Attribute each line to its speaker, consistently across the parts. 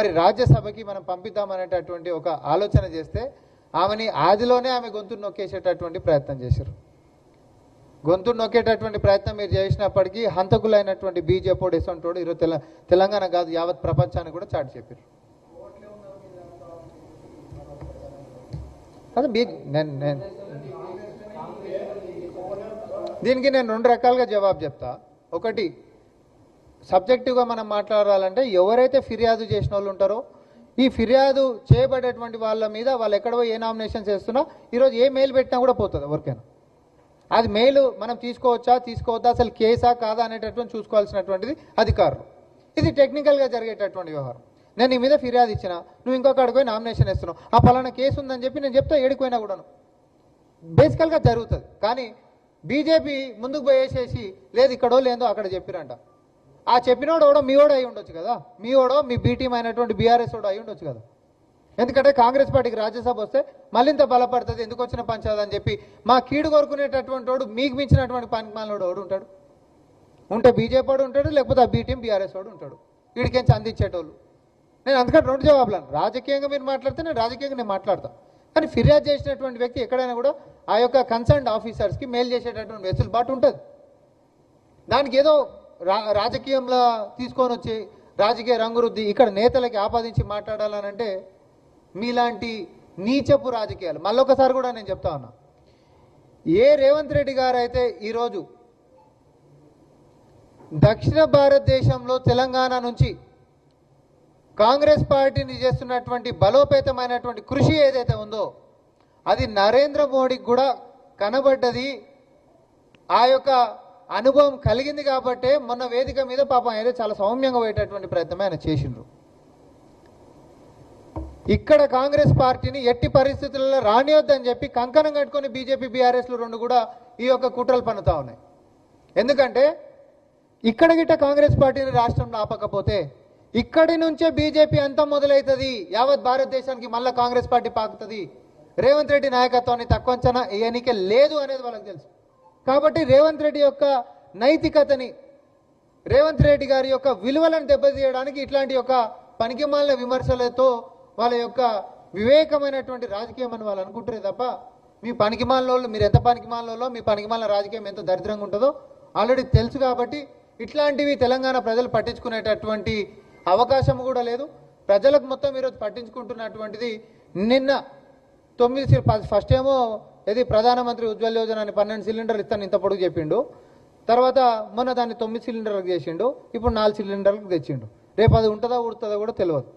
Speaker 1: మరి రాజ్యసభకి మనం పంపిద్దామనేటటువంటి ఒక ఆలోచన చేస్తే ఆమెని ఆదిలోనే ఆమె గొంతును నొక్కేసేటటువంటి ప్రయత్నం చేశారు. గొంతును నొక్కేటటువంటి ప్రయత్నం మీరు చేసినప్పటికీ హంతకులైనటువంటి బీజేపీ ఎసంటోడు ఈరోజు తెలంగాణ కాదు యావత్ ప్రపంచానికి కూడా చాటి చెప్పారు. దీనికి నేను రెండు రకాలుగా జవాబు చెప్తా. ఒకటి, సబ్జెక్టివ్గా మనం మాట్లాడాలంటే ఎవరైతే ఫిర్యాదు చేసిన వాళ్ళు ఉంటారో ఈ ఫిర్యాదు చేయబడేటువంటి వాళ్ళ మీద వాళ్ళు ఎక్కడో ఏ నామినేషన్స్ వేస్తున్నా ఈరోజు ఏ మెయిల్ పెట్టినా కూడా పోతుంది ఎవరికైనా. అది మెయిల్ మనం తీసుకోవచ్చా తీసుకోవద్దా, అసలు కేసా కాదా అనేటటువంటి చూసుకోవాల్సినటువంటిది అధికారులు. ఇది టెక్నికల్గా జరిగేటటువంటి వ్యవహారం. నేను నీ మీద ఫిర్యాదు ఇచ్చిన, నువ్వు ఇంకొక అడిగిపోయి నామినేషన్ వేస్తున్నావు, ఆ పలానా కేసు ఉందని చెప్పి నేను చెప్తా, ఏడిపోయినా కూడాను బేసికల్గా జరుగుతుంది. కానీ బీజేపీ ముందుకు పోయేసేసి లేదు ఇక్కడో లేదో అక్కడ చెప్పిరంట. ఆ చెప్పినోడు ఎవడో మీ ఓడో అయి ఉండొచ్చు కదా, మీ ఓడో మీ బీటీఎం అయినటువంటి బీఆర్ఎస్ ఓడో అయి ఉండొచ్చు కదా. ఎందుకంటే కాంగ్రెస్ పార్టీకి రాజ్యసభ వస్తే మళ్ళీంత బలపడుతుంది, ఎందుకు వచ్చిన పంచాయతీ అని చెప్పి మా కీడు కోరుకునేటటువంటి వాడు మీకు మించినటువంటి పనిమాలినోడు ఎవడు ఉంటాడు? ఉంటే బీజేపీ వాడు ఉంటాడు, లేకపోతే ఆ బీటీఎం బీఆర్ఎస్ వాడు ఉంటాడు. వీడికేంచి అందించేటోళ్ళు. నేను అందుకని రెండు జవాబులను, రాజకీయంగా మీరు మాట్లాడితే నేను రాజకీయంగా నేను మాట్లాడతాను. కానీ ఫిర్యాదు చేసినటువంటి వ్యక్తి ఎక్కడైనా కూడా ఆ యొక్క కన్సర్న్డ్ ఆఫీసర్స్కి మెయిల్ చేసేటటువంటి వెసులుబాటు ఉంటుంది. దానికి ఏదో రాజకీయంలో తీసుకొని వచ్చి రాజకీయ రంగురుద్ది ఇక్కడ నేతలకి ఆపాదించి మాట్లాడాలనంటే మీలాంటి నీచపు రాజకీయాలు. మళ్ళొకసారి కూడా నేను చెప్తా ఉన్నా, ఏ రేవంత్ రెడ్డి గారు అయితే ఈరోజు దక్షిణ భారతదేశంలో తెలంగాణ నుంచి కాంగ్రెస్ పార్టీని చేస్తున్నటువంటి బలోపేతమైనటువంటి కృషి ఏదైతే ఉందో అది నరేంద్ర మోడీకి కూడా కనబడ్డది. ఆ యొక్క అనుభవం కలిగింది కాబట్టే మొన్న వేదిక మీద పాపం ఏదో చాలా సౌమ్యంగా పోయేటటువంటి ప్రయత్నమే ఆయన చేసిండ్రు. ఇక్కడ కాంగ్రెస్ పార్టీని ఎట్టి పరిస్థితులలో రానియొద్దని చెప్పి కంకణం కట్టుకొని బీజేపీ బీఆర్ఎస్లు రెండు కూడా ఈ యొక్క కుట్రలు పన్నుతా ఉన్నాయి. ఎందుకంటే ఇక్కడ గిట్ట కాంగ్రెస్ పార్టీని రాష్ట్రంలో ఆపకపోతే ఇక్కడి నుంచే బీజేపీ అంతం మొదలవుతుంది, యావత్ భారతదేశానికి మళ్ళీ కాంగ్రెస్ పార్టీ పాకుతుంది. రేవంత్ రెడ్డి నాయకత్వాన్ని తక్కువ అంచనా ఎన్నిక లేదు అనేది వాళ్ళకి తెలుసు. కాబట్టి రేవంత్ రెడ్డి యొక్క నైతికతని, రేవంత్ రెడ్డి గారి యొక్క విలువలను దెబ్బతీయడానికి ఇట్లాంటి యొక్క పనికిమాలిన విమర్శలతో వాళ్ళ యొక్క వివేకమైనటువంటి రాజకీయం అని వాళ్ళు అనుకుంటారే తప్ప మీ పనికిమాలిన మీరు ఎంత పనికిమాలినో మీ పనికిమాలిన రాజకీయం ఎంత దరిద్రంగా ఉంటుందో ఆల్రెడీ తెలుసు. కాబట్టి ఇట్లాంటివి తెలంగాణ ప్రజలు పట్టించుకునేటటువంటి అవకాశం కూడా లేదు. ప్రజలకు మొత్తం ఈరోజు పట్టించుకుంటున్నటువంటిది నిన్న 9 ఫస్ట్ ఏమో ఇది ప్రధానమంత్రి ఉజ్వల్ యోజన అని 12 సిలిండర్లు ఇస్తాను ఇంత పొడుగు చెప్పిండు. తర్వాత మొన్న దాన్ని 9 సిలిండర్లకు చేసిండు, ఇప్పుడు 4 సిలిండర్లకు తెచ్చిండు. రేపు అది ఉంటుందా ఉడుతుందో కూడా తెలియదు.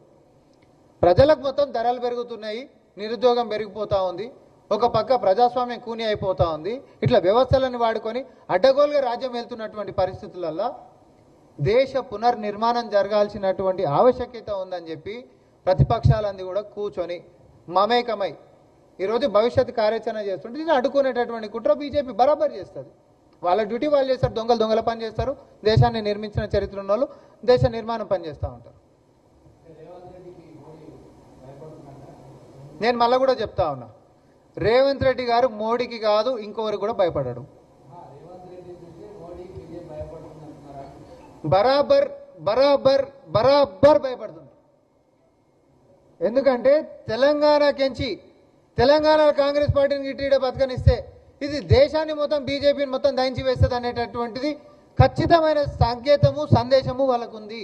Speaker 1: ప్రజలకు మొత్తం ధరలు పెరుగుతున్నాయి, నిరుద్యోగం పెరిగిపోతూ ఉంది, ఒక పక్క ప్రజాస్వామ్యం కూని అయిపోతూ ఉంది. ఇట్లా వ్యవస్థలను వాడుకొని అడ్డగోలుగా రాజ్యం వెళ్తున్నటువంటి పరిస్థితులలో దేశ పునర్నిర్మాణం జరగాల్సినటువంటి ఆవశ్యకత ఉందని చెప్పి ప్రతిపక్షాలన్నీ కూడా కూర్చొని మమేకమై ఈరోజు భవిష్యత్తు కార్యాచరణ చేస్తుంటే ఇది అడ్డుకునేటటువంటి కుట్ర బీజేపీ బరాబర్ చేస్తుంది. వాళ్ళ డ్యూటీ వాళ్ళు చేస్తారు, దొంగల పని చేస్తారు. దేశాన్ని నిర్మించిన చరిత్ర ఉన్న వాళ్ళు దేశ నిర్మాణం పని చేస్తూ ఉంటారు. నేను మళ్ళీ కూడా చెప్తా ఉన్నా, రేవంత్ రెడ్డి గారు మోడీకి కాదు ఇంకొకరికి కూడా భయపడాడు. బరాబర్ బరాబర్ బరాబర్ భయపడుతుంది. ఎందుకంటే తెలంగాణ కాంగ్రెస్ పార్టీని గిట్టిడ బతకనిస్తే ఇది దేశాన్ని మొత్తం బీజేపీని మొత్తం దయించి వేస్తుంది అనేటటువంటిది ఖచ్చితమైన సంకేతము సందేశము వాళ్ళకు ఉంది.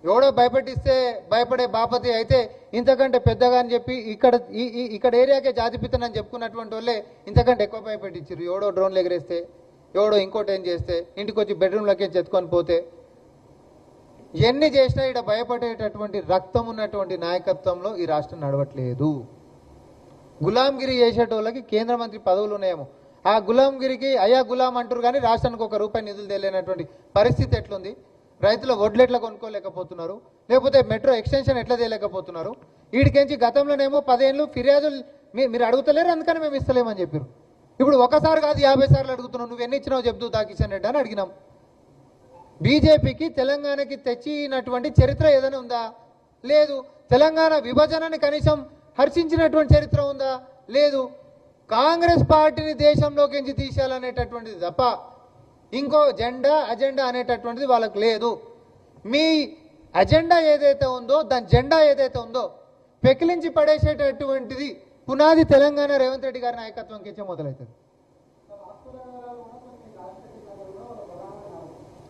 Speaker 1: ఎవడో భయపెట్టిస్తే భయపడే బాపతి అయితే ఇంతకంటే పెద్దగా అని చెప్పి ఇక్కడ ఏరియాకే జాతిపితనని చెప్పుకున్నటువంటి వాళ్ళే ఇంతకంటే ఎక్కువ భయపెట్టించారు. ఎవడో డ్రోన్లు ఎగరేస్తే, ఎవడో ఇంకోటి ఏం చేస్తే, ఇంటికి వచ్చి బెడ్రూమ్లోకి చెత్తుకొని పోతే, ఎన్ని చేసినా ఇక్కడ భయపడేటటువంటి రక్తం ఉన్నటువంటి నాయకత్వంలో ఈ రాష్ట్రం నడవట్లేదు. గులాంగిరి చేసేటోళ్ళకి కేంద్ర మంత్రి పదవులు ఉన్నాయేమో, ఆ గులాంగిరికి అయ్యా గులాం అంటారు కానీ రాష్ట్రానికి ₹1 నిధులు తెలియనటువంటి పరిస్థితి ఎట్లుంది? రైతుల వడ్లు ఎట్లా కొనుక్కోలేకపోతున్నారు, లేకపోతే మెట్రో ఎక్స్టెన్షన్ ఎట్లా చేయలేకపోతున్నారు? వీడికించి గతంలోనేమో 10 ఏళ్ళు ఫిర్యాదులు మీరు అడుగుతలేరు, అందుకని మేము ఇస్తలేమని చెప్పారు. ఇప్పుడు ఒకసారి కాదు 50 సార్లు అడుగుతున్నావు, నువ్వు ఎన్ని ఇచ్చినావు చెప్తూ కిషన్ రెడ్డి అని అడిగినాం. బీజేపీకి తెలంగాణకి తెచ్చినటువంటి చరిత్ర ఏదైనా ఉందా? లేదు. తెలంగాణ విభజనని కనీసం హర్షించినటువంటి చరిత్ర ఉందా? లేదు. కాంగ్రెస్ పార్టీని దేశంలోకి తీసేయాలనేటటువంటిది తప్ప ఇంకో అజెండా అనేటటువంటిది వాళ్ళకు లేదు. మీ అజెండా ఏదైతే ఉందో, దాని జెండా ఏదైతే ఉందో పెకిలించి పడేసేటటువంటిది పునాది తెలంగాణ రేవంత్ రెడ్డి గారి నాయకత్వం కించే మొదలవుతుంది.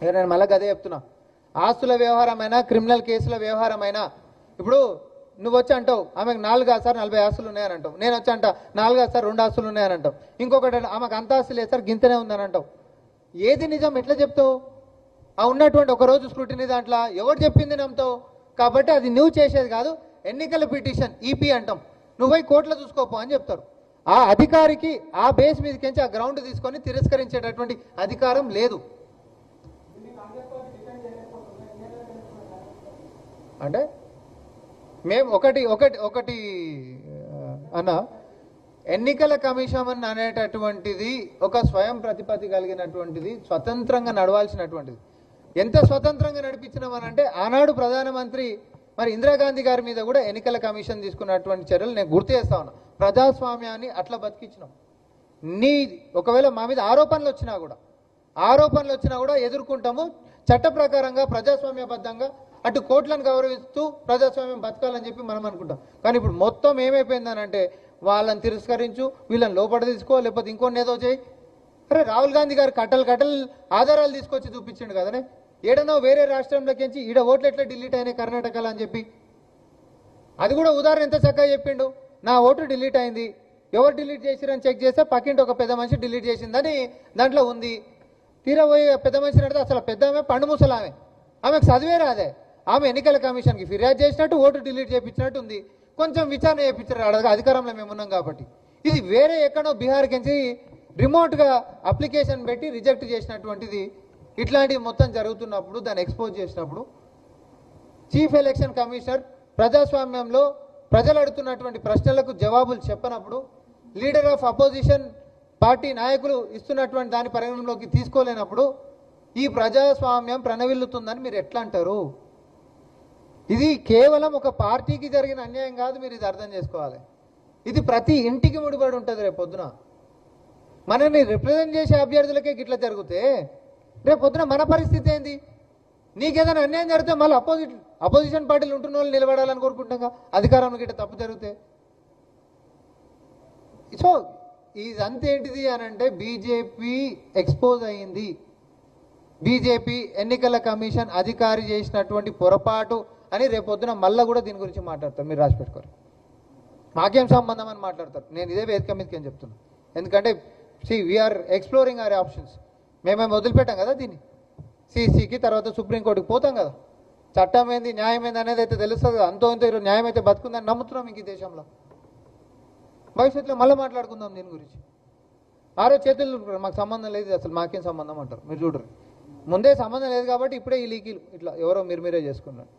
Speaker 1: నేను మళ్ళీ అదే చెప్తున్నా, ఆస్తుల వ్యవహారమైనా క్రిమినల్ కేసుల వ్యవహారమైనా, ఇప్పుడు నువ్వు వచ్చి అంటావు ఆమెకు 4 సార్ 40 ఆస్తులు ఉన్నాయని అంటావు, నేను వచ్చి అంటా 4 సార్ 2 ఆస్తులు ఉన్నాయని అంటావు, ఇంకొకటి ఆమెకు అంత ఆస్తులు లేదు సార్ గింతనే ఉందని అంటావు. ఏది నిజం ఎట్లా చెప్తావు? ఆ ఉన్నటువంటి ఒకరోజు స్క్రూటినీ దాంట్లో ఎవరు చెప్పింది నమ్ముతావు? కాబట్టి అది నువ్వు చేసేది కాదు, ఎన్నికల పిటిషన్ ఈపీ అంటాం, నువ్వు కోర్టులో చూసుకోపో అని చెప్తారు. ఆ అధికారికి ఆ బేస్ మీదకించి ఆ గ్రౌండ్ తీసుకొని తిరస్కరించేటటువంటి అధికారం లేదు. అంటే మేము ఒకటి ఒకటి ఒకటి అన్న, ఎన్నికల కమిషన్ అనేటటువంటిది ఒక స్వయం ప్రతిపత్తి కలిగినటువంటిది, స్వతంత్రంగా నడవాల్సినటువంటిది. ఎంత స్వతంత్రంగా నడిపించినామనంటే ఆనాడు ప్రధానమంత్రి మరి ఇందిరాగాంధీ గారి మీద కూడా ఎన్నికల కమిషన్ తీసుకున్నటువంటి చర్యలు నేను గుర్తు చేస్తా ఉన్నా. ప్రజాస్వామ్యాన్ని అట్లా బతికించినాం. ఒకవేళ మా మీద ఆరోపణలు వచ్చినా కూడా ఎదుర్కొంటాము, చట్ట ప్రకారంగా ప్రజాస్వామ్యబద్ధంగా అటు కోర్టులను గౌరవిస్తూ ప్రజాస్వామ్యం బతకాలని చెప్పి మనం అనుకుంటాం. కానీ ఇప్పుడు మొత్తం ఏమైపోయిందనంటే వాళ్ళని తిరస్కరించు, వీళ్ళని లోపల తీసుకో, లేకపోతే ఇంకొన్ని ఏదో చేయి. అరే రాహుల్ గాంధీ గారు కట్టలు ఆధారాలు తీసుకొచ్చి చూపించిండు కదనే, ఏడనో వేరే రాష్ట్రంలోకించి ఈడ ఓట్లు ఎట్లా డిలీట్ అయినాయి కర్ణాటకలో అని చెప్పి, అది కూడా ఉదాహరణ ఎంత చక్కగా చెప్పిండు. నా ఓటు డిలీట్ అయింది, ఎవరు డిలీట్ చేసిరని చెక్ చేస్తే పక్కింటి ఒక పెద్ద మనిషి డిలీట్ చేసిందని దాంట్లో ఉంది. తీరా పోయి పెద్ద మనిషిని అడిగితే అసలు పెద్ద ఆమె పండు ముసలామె, ఆమెకు చదివే రాదే, ఆమె ఎన్నికల కమిషన్కి ఫిర్యాదు చేసినట్టు ఓటు డిలీట్ చేయించినట్టు ఉంది. కొంచెం విచారణ చేయించారు, అధికారంలో మేము ఉన్నాం కాబట్టి. ఇది వేరే ఎక్కడో బీహార్కించి రిమోట్గా అప్లికేషన్ పెట్టి రిజెక్ట్ చేసినటువంటిది. ఇట్లాంటివి మొత్తం జరుగుతున్నప్పుడు దాన్ని ఎక్స్పోజ్ చేసినప్పుడు చీఫ్ ఎలక్షన్ కమిషనర్ ప్రజాస్వామ్యంలో ప్రజలు అడుగుతున్నటువంటి ప్రశ్నలకు జవాబులు చెప్పనప్పుడు, లీడర్ ఆఫ్ అపోజిషన్ పార్టీ నాయకులు ఇస్తున్నటువంటి దాని పరిగణలోకి తీసుకోలేనప్పుడు ఈ ప్రజాస్వామ్యం ప్రణవిల్లుతుందని మీరు ఎట్లా అంటారు? ఇది కేవలం ఒక పార్టీకి జరిగిన అన్యాయం కాదు, మీరు ఇది అర్థం చేసుకోవాలి. ఇది ప్రతి ఇంటికి ముడిపడి ఉంటుంది. రేపు పొద్దున మనల్ని రిప్రజెంట్ చేసే అభ్యర్థులకే గిట్లా జరిగితే రేపు పొద్దున మన పరిస్థితి ఏంది? నీకేదైనా అన్యాయం జరిగితే మళ్ళీ అపోజిషన్ పార్టీలు ఉంటున్న వాళ్ళు నిలబడాలని కోరుకుంటాం, అధికారంలో గిట్ట తప్పు జరిగితే. సో ఇదంతా ఏంటిది అని అంటే బీజేపీ ఎక్స్పోజ్ అయ్యింది. బీజేపీ ఎన్నికల కమిషన్ అధికారి చేసినటువంటి పొరపాటు అని రేపొద్దున మళ్ళీ కూడా దీని గురించి మాట్లాడతారు. మీరు రాసి పెట్టుకోరు, మాకేం సంబంధం అని మాట్లాడతారు. నేను ఇదే వేదిక మీదకి ఏం చెప్తున్నాను, ఎందుకంటే వీఆర్ ఎక్స్ప్లోరింగ్ అవర్ ఆప్షన్స్. మేమేమి వదిలిపెట్టాం కదా దీన్ని, సిసికి తర్వాత సుప్రీంకోర్టుకి పోతాం కదా. చట్టం ఏంది న్యాయం ఏంది అనేది అయితే తెలుస్తుంది కదా. అంతో ఇంతో ఈరోజు న్యాయం అయితే బతుకుందని నమ్ముతున్నాం ఇంక ఈ దేశంలో. భవిష్యత్తులో మళ్ళీ మాట్లాడుకుందాం దీని గురించి. ఆరో చేతులు మాకు సంబంధం లేదు, అసలు మాకేం సంబంధం అంటారు. మీరు చూడరు, ముందే సంబంధం లేదు కాబట్టి ఇప్పుడే ఈ లీకీలు ఇట్లా ఎవరో మీరే చేసుకున్నారు.